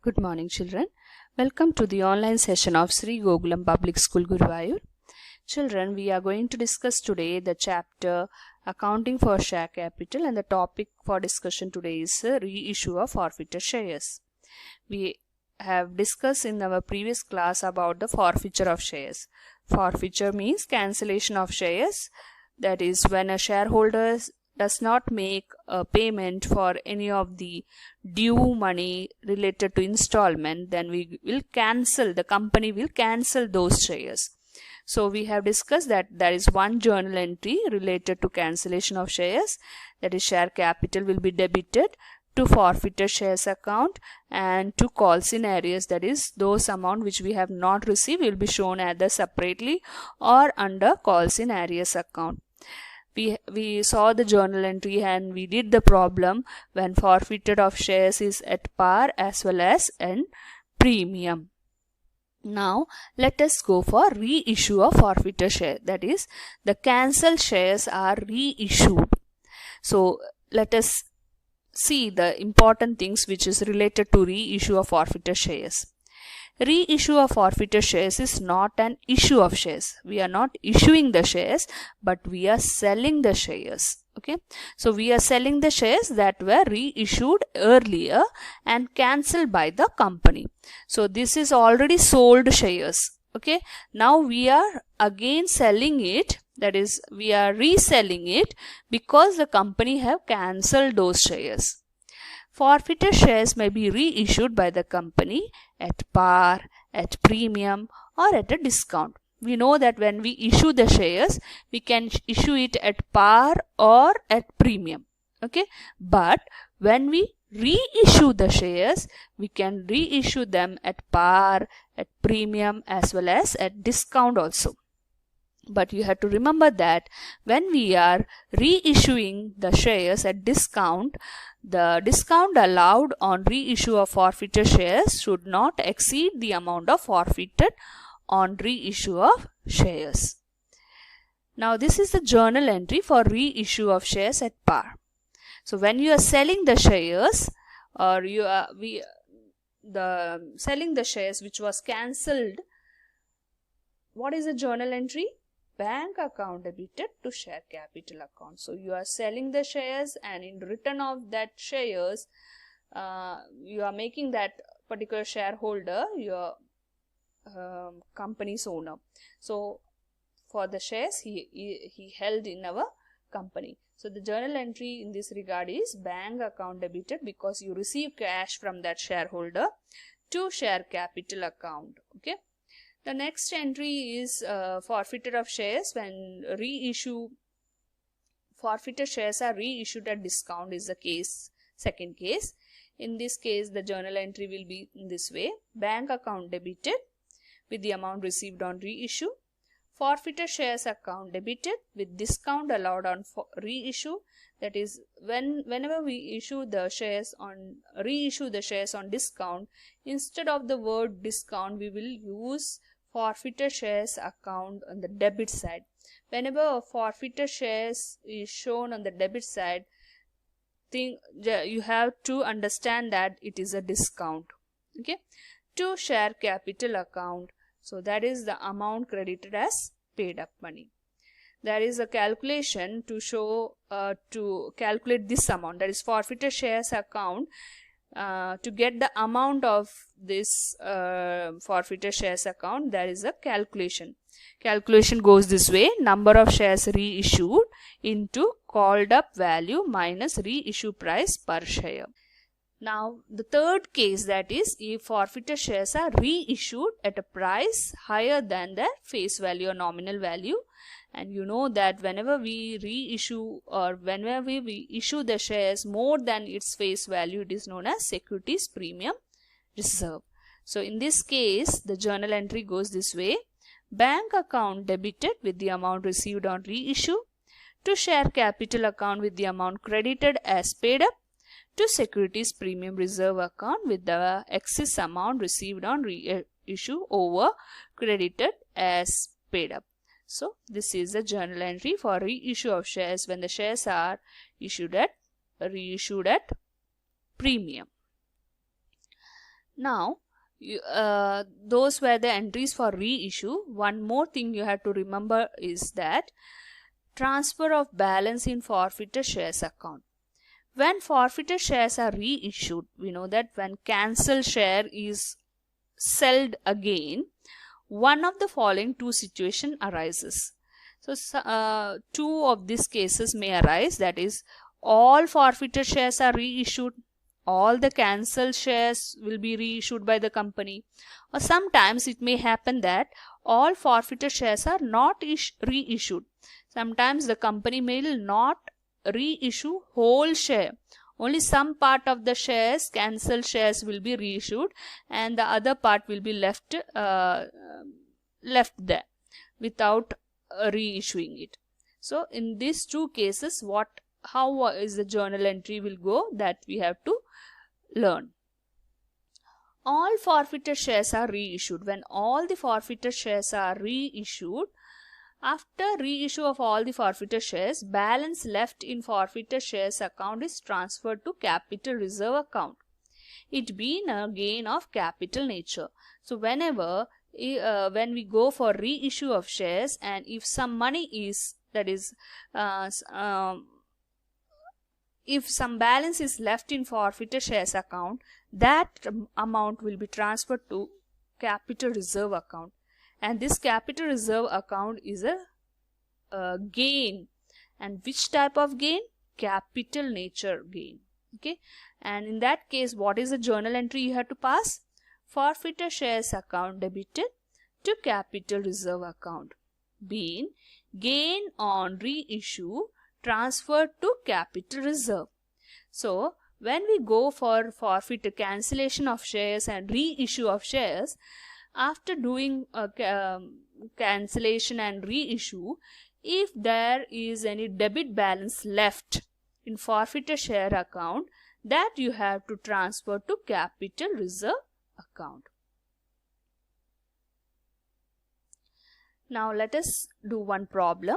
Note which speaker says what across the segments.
Speaker 1: Good morning, children. Welcome to the online session of Sri Gokulam Public School, Guruvayur. Children, we are going to discuss today the chapter Accounting for Share Capital, and the topic for discussion today is reissue of forfeited shares. We have discussed in our previous class about the forfeiture of shares. Forfeiture means cancellation of shares. That is, when a shareholder does not make a payment for any of the due money related to installment, then the company will cancel those shares. So we have discussed that there is one journal entry related to cancellation of shares, that is share capital will be debited to forfeited shares account, and to call-in arrears, that is those amount which we have not received will be shown either separately or under call-in arrears account. We saw the journal entry and we did the problem when forfeited of shares is at par as well as in premium. Now let us go for reissue of forfeited share, that is the cancelled shares are reissued. So let us see the important things which is related to reissue of forfeited shares. Reissue of forfeited shares is not an issue of shares. We are not issuing the shares, but we are selling the shares. Okay, so we are selling the shares that were reissued earlier and cancelled by the company. So this is already sold shares. Okay, now we are again selling it, that is we are reselling it because the company have cancelled those shares. Forfeited shares may be reissued by the company at par, at premium, or at a discount. We know that when we issue the shares, we can issue it at par or at premium. Okay, but when we reissue the shares, we can reissue them at par, at premium, as well as at discount also. But you have to remember that when we are reissuing the shares at discount, the discount allowed on reissue of forfeited shares should not exceed the amount of forfeited on reissue of shares. Now this is the journal entry for reissue of shares at par. So when you are selling the shares, or selling the shares which was cancelled, what is the journal entry? Bank account debited to share capital account. So you are selling the shares, and in return of that shares, you are making that particular shareholder your company's owner. So for the shares he held in our company. So the journal entry in this regard is bank account debited because you receive cash from that shareholder to share capital account. Okay. The next entry is forfeited of shares when forfeited shares are reissued at discount is the case, second case. In this case, the journal entry will be in this way: bank account debited with the amount received on reissue, forfeited shares account debited with discount allowed on reissue. That is, whenever we reissue the shares on discount, instead of the word discount, we will use forfeited shares account on the debit side. Whenever a forfeited shares is shown on the debit side, you have to understand that it is a discount. Okay, to share capital account, so that is the amount credited as paid up money. There is a calculation to show to calculate this amount, that is forfeited shares account. To get the amount of this forfeited shares account, there is a calculation. Calculation goes this way: number of shares reissued into called up value minus reissue price per share. Now the third case, that is if forfeited shares are reissued at a price higher than their face value or nominal value. And you know that whenever we reissue or whenever we issue the shares more than its face value, it is known as securities premium reserve. So in this case, the journal entry goes this way: bank account debited with the amount received on reissue, to share capital account with the amount credited as paid up, to securities premium reserve account with the excess amount received on reissue over credited as paid up. So this is the journal entry for reissue of shares when the shares are reissued at premium. Now, those were the entries for reissue. One more thing you have to remember is that transfer of balance in forfeited shares account. When forfeited shares are reissued, we know that when cancelled share is sold again, one of the following two situations arises. So, two of these cases may arise, that is, all forfeited shares are reissued, all the cancelled shares will be reissued by the company, or sometimes it may happen that all forfeited shares are not reissued. Sometimes the company may not reissue whole share, only some part of the shares, cancelled shares, will be reissued and the other part will be left there without reissuing it. So in these two cases, how is the journal entry will go, that we have to learn. All forfeited shares are reissued. When all the forfeited shares are reissued, after reissue of all the forfeited shares, balance left in forfeited shares account is transferred to capital reserve account, it being a gain of capital nature. So whenever when we go for reissue of shares, and if some money is, that is if some balance is left in forfeited shares account, that amount will be transferred to capital reserve account, and this capital reserve account is a gain. And which type of gain? Capital nature gain. Okay, and in that case, what is the journal entry you have to pass? Forfeited shares account debited to capital reserve account, being gain on reissue transferred to capital reserve. So when we go for forfeit, cancellation of shares and reissue of shares, after doing cancellation and reissue, if there is any debit balance left in forfeited share account, that you have to transfer to capital reserve account. Now let us do one problem.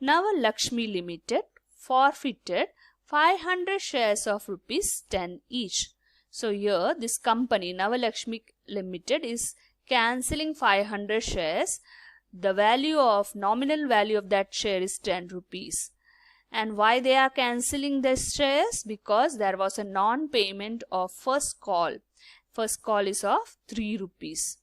Speaker 1: Navalakshmi Limited forfeited 500 shares of rupees 10 each. So here this company Navalakshmi Limited is cancelling 500 shares. The value of nominal value of that share is 10 rupees. And why they are cancelling the shares? Because there was a non-payment of first call. First call is of 3 rupees.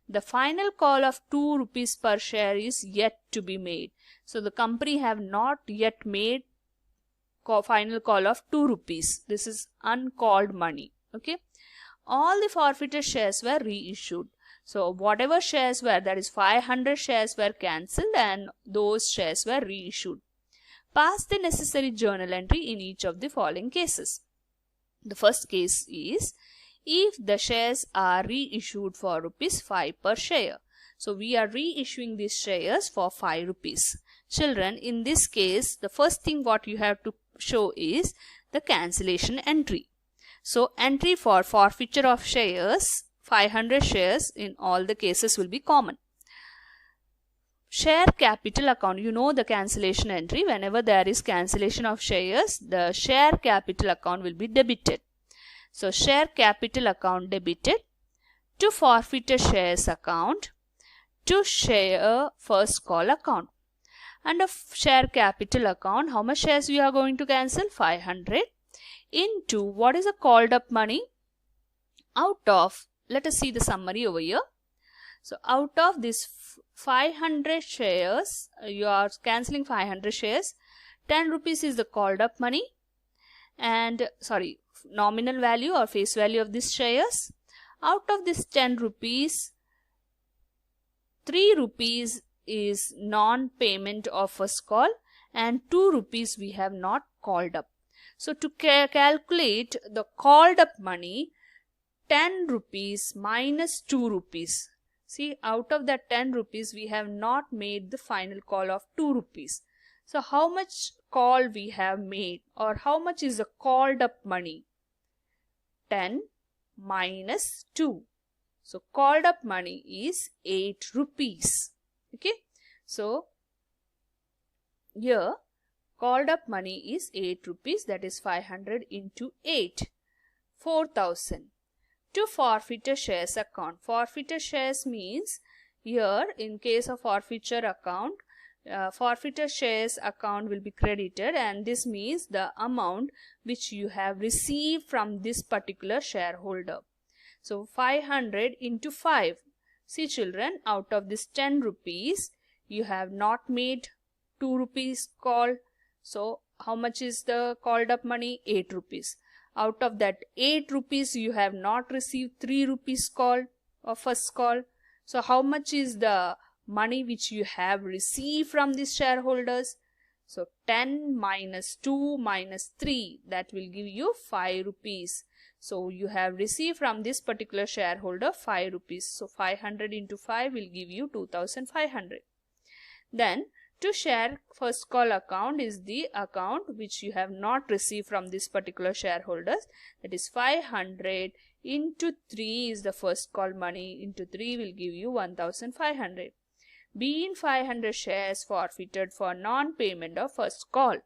Speaker 1: The final call of 2 rupees per share is yet to be made. So the company have not yet made final call of 2 rupees. This is uncalled money. Okay. All the forfeited shares were reissued. So whatever shares were, that is 500 shares were cancelled and those shares were reissued. Pass the necessary journal entry in each of the following cases. The first case is if the shares are reissued for rupees 5 per share. So we are reissuing these shares for 5 rupees. Children, in this case, the first thing what you have to show is the cancellation entry. So entry for forfeiture of shares, 500 shares in all the cases will be common. Share capital account, you know the cancellation entry. Whenever there is cancellation of shares, the share capital account will be debited. So share capital account debited to forfeited shares account to share first call account. Under share capital account, how much shares we are going to cancel? 500 into what is the called up money? Out of, let us see the summary over here. So out of this 500 shares, you are cancelling 500 shares. 10 rupees is the called up money, and nominal value or face value of these shares. Out of this 10 rupees, 3 rupees is non-payment of first call and 2 rupees we have not called up. So to calculate the called up money, 10 rupees minus 2 rupees. See, out of that 10 rupees we have not made the final call of 2 rupees. So how much call we have made, or how much is the called up money? 10 minus 2. So called up money is 8 rupees. Okay. So here called up money is 8 rupees, that is 500 into 8. 4,000. to forfeited shares account. Forfeited shares means here in case of forfeiture account, forfeited shares account will be credited, and this means the amount which you have received from this particular shareholder. So 500 into 5. See children, out of this 10 rupees, you have not made 2 rupees call. So how much is the called up money? 8 rupees. Out of that 8 rupees, you have not received 3 rupees call or first call. So how much is the money which you have received from these shareholders? So 10 minus 2 minus 3, that will give you 5 rupees. So you have received from this particular shareholder 5 rupees. So 500 into 5 will give you 2500. Then to share first call account is the account which you have not received from this particular shareholders. That is 500 into 3 is the first call money. Into 3 will give you 1500. Being 500 shares forfeited for non-payment of first call.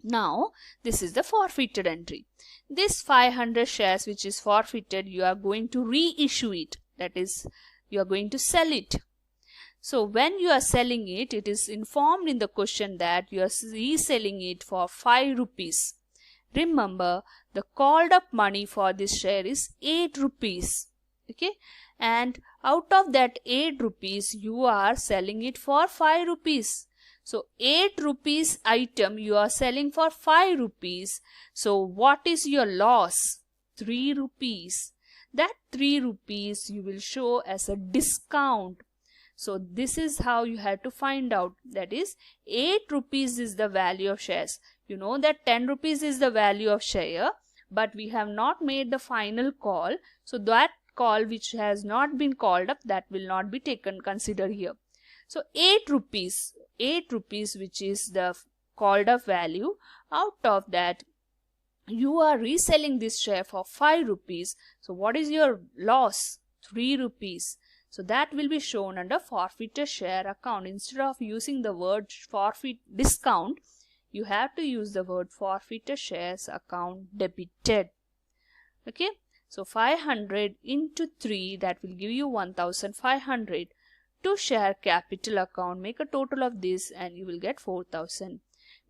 Speaker 1: Now this is the forfeited entry. This 500 shares which is forfeited, you are going to reissue it. That is, you are going to sell it. So when you are selling it, it is informed in the question that you are reselling it for 5 rupees. Remember, the called up money for this share is 8 rupees. Okay, and out of that 8 rupees, you are selling it for 5 rupees. So 8 rupees item you are selling for 5 rupees. So what is your loss? 3 rupees. That 3 rupees you will show as a discount. So this is how you have to find out. That is, 8 rupees is the value of shares. You know that 10 rupees is the value of share, but we have not made the final call. So that call which has not been called up, that will not be taken considered here. So 8 rupees which is the called up value, out of that you are reselling this share for 5 rupees. So what is your loss? 3 rupees. So that will be shown under forfeited share account. Instead of using the word forfeit discount, you have to use the word forfeited shares account debited. Okay. So 500 into 3, that will give you 1500. To share capital account, make a total of this and you will get 4000.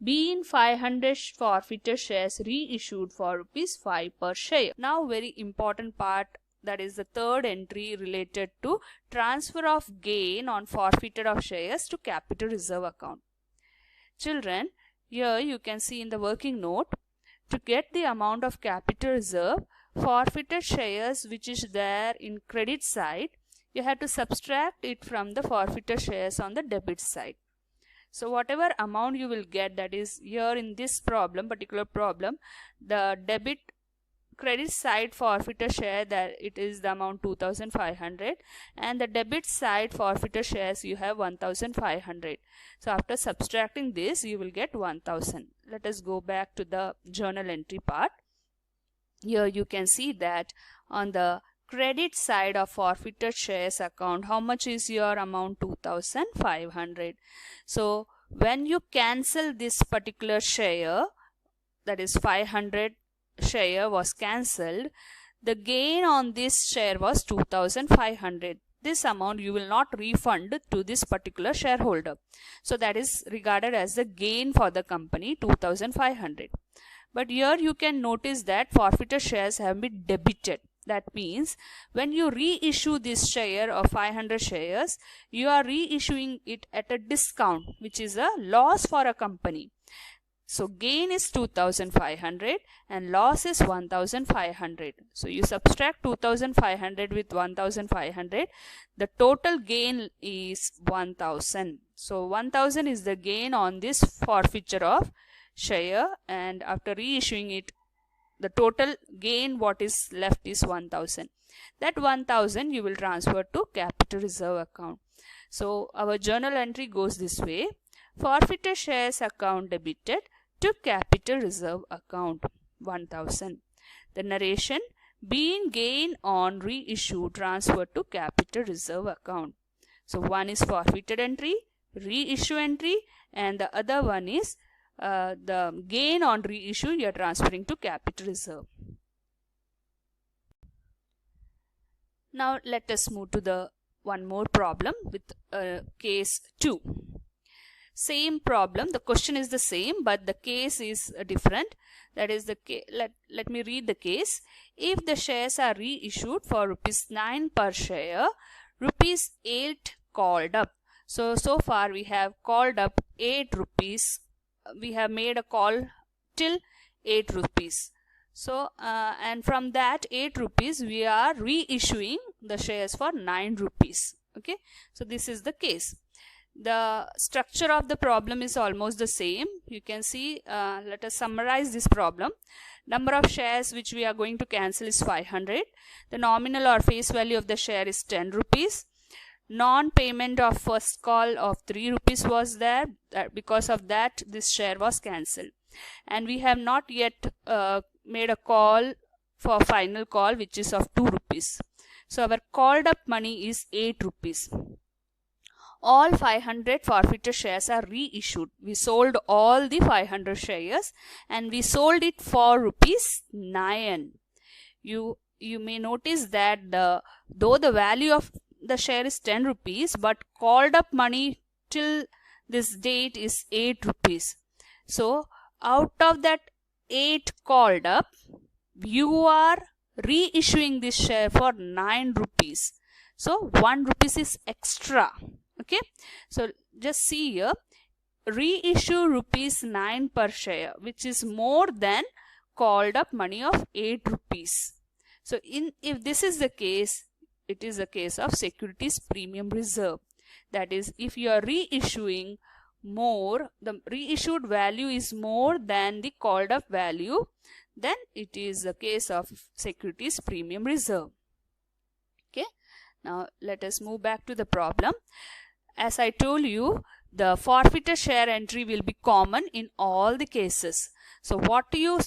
Speaker 1: Being 500 forfeited shares reissued for ₹5 per share. Now very important part, that is the third entry related to transfer of gain on forfeited of shares to capital reserve account. Children, here you can see in the working note, to get the amount of capital reserve, forfeited shares which is there in credit side, you have to subtract it from the forfeited shares on the debit side. So whatever amount you will get, that is here in this particular problem, the debit credit side forfeited share, that it is the amount 2500, and the debit side forfeited shares you have 1500. So after subtracting this, you will get 1000. Let us go back to the journal entry part. Here you can see that on the credit side of forfeited shares account, how much is your amount? 2500. So when you cancel this particular share, that is 500 share was cancelled, the gain on this share was 2500. This amount you will not refund to this particular shareholder. So that is regarded as the gain for the company, 2500. But here you can notice that forfeited shares have been debited. That means when you reissue this share of 500 shares, you are reissuing it at a discount, which is a loss for a company. So gain is 2500 and loss is 1500. So you subtract 2500 with 1500. The total gain is 1000. So 1000 is the gain on this forfeiture of share, and after reissuing it, the total gain what is left is 1000. That 1000 you will transfer to capital reserve account. So our journal entry goes this way: forfeited shares account debited to capital reserve account 1000. The narration: being gain on reissue transferred to capital reserve account. So one is forfeited entry, reissue entry, and the other one is the gain on reissue you are transferring to capital reserve. Now let us move to the one more problem with case 2. Same problem, the question is the same but the case is different. That is the case. Let me read the case. If the shares are reissued for ₹9 per share, ₹8 called up. So far we have called up 8 rupees. We have made a call till 8 rupees. So and from that 8 rupees we are reissuing the shares for 9 rupees. Okay, so this is the case. The structure of the problem is almost the same. You can see, let us summarize this problem. Number of shares which we are going to cancel is 500. The nominal or face value of the share is 10 rupees. Non-payment of first call of 3 rupees was there. Because of that, this share was cancelled. And we have not yet made a call for final call, which is of 2 rupees. So our called up money is 8 rupees. All 500 forfeited shares are reissued. We sold all the 500 shares and we sold it for ₹9. You may notice that though the value of the share is 10 rupees, but called up money till this date is 8 rupees. So out of that 8 called up, you are reissuing this share for 9 rupees. So 1 rupees is extra. Okay, so just see here, reissue ₹9 per share, which is more than called up money of 8 rupees. So if this is the case, it is a case of securities premium reserve. That is, if you are reissuing more, the reissued value is more than the called up value, then it is a case of securities premium reserve. Okay, now let us move back to the problem. As I told you, the forfeited share entry will be common in all the cases. So what you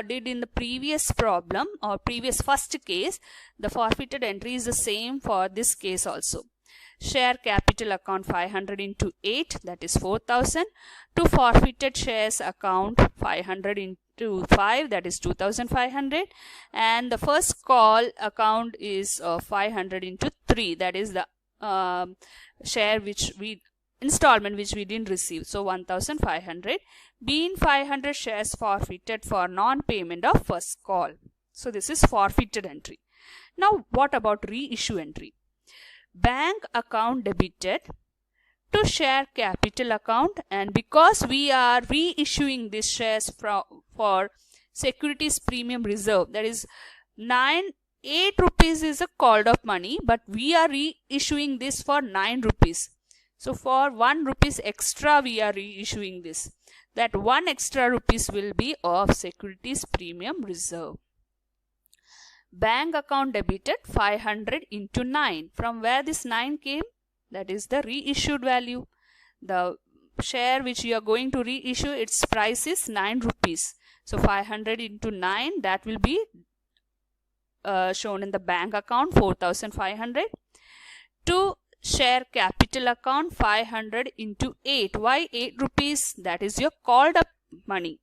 Speaker 1: did in the previous problem or previous first case, the forfeited entry is the same for this case also. Share capital account 500 into 8, that is 4,000. To forfeited shares account 500 into 5, that is 2,500. And the first call account is 500 into 3, that is the share installment which we didn't receive, so 1,500. Being 500 shares forfeited for non-payment of first call. So this is forfeited entry. Now what about reissue entry? Bank account debited to share capital account, and because we are reissuing these shares for securities premium reserve, that is 8 rupees is a called up money, but we are reissuing this for 9 rupees. So for 1 rupees extra we are reissuing this. That 1 extra rupees will be of securities premium reserve. Bank account debited 500 into 9. From where this 9 came? That is the reissued value. The share which you are going to reissue, its price is 9 rupees. So 500 into 9, that will be shown in the bank account 4,500. To share capital account 500 into 8. Why 8 rupees? That is your called up money.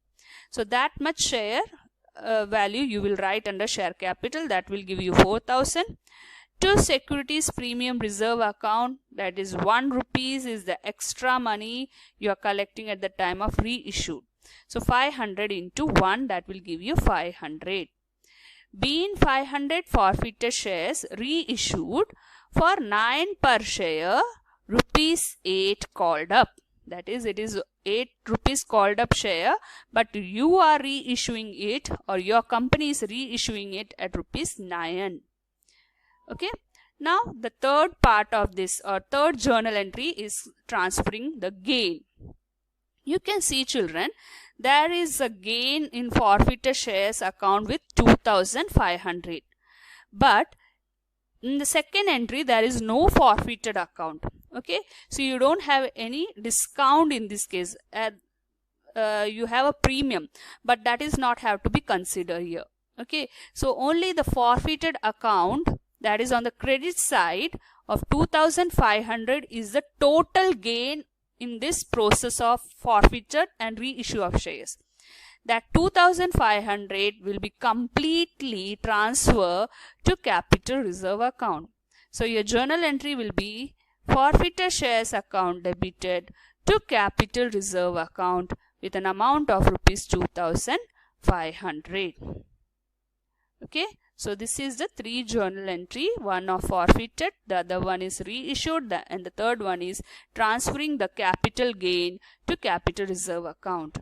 Speaker 1: So that much share value you will write under share capital, that will give you 4,000. To securities premium reserve account, that is 1 rupees is the extra money you are collecting at the time of reissue. So 500 into 1, that will give you 500. Being 500 forfeited shares reissued for 9 per share, ₹8 called up. That is, it is 8 rupees called up share, but you are reissuing it, or your company is reissuing it at ₹9. Okay. Now the third part of this, or third journal entry, is transferring the gain. You can see, children, there is a gain in forfeited shares account with 2,500. But in the second entry, there is no forfeited account. Okay, so you don't have any discount in this case. You have a premium, but that is not have to be considered here. Okay, so only the forfeited account, that is on the credit side of 2,500, is the total gain in this process of forfeited and reissue of shares. that 2500 will be completely transferred to capital reserve account. So your journal entry will be forfeited shares account debited to capital reserve account with an amount of rupees 2500. Okay, so this is the 3 journal entry. One of forfeited, the other one is reissued, and the third one is transferring the capital gain to capital reserve account.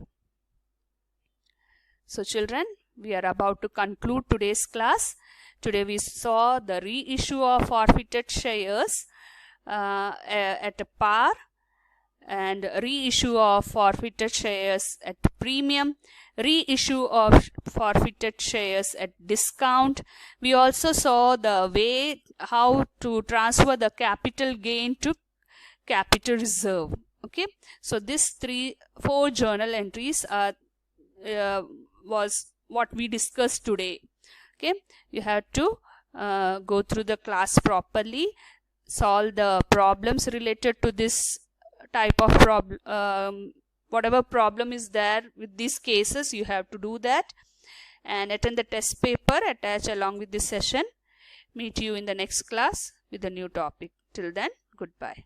Speaker 1: So children, we are about to conclude today's class. Today we saw the reissue of forfeited shares at a par, and reissue of forfeited shares at premium, reissue of forfeited shares at discount. We also saw the way how to transfer the capital gain to capital reserve. Okay, so this 4 journal entries are was what we discussed today. Okay, you have to go through the class properly, solve the problems related to this type of problem. Whatever problem is there with these cases, you have to do that, and attend the test paper attached along with this session. Meet you in the next class with a new topic. Till then, goodbye.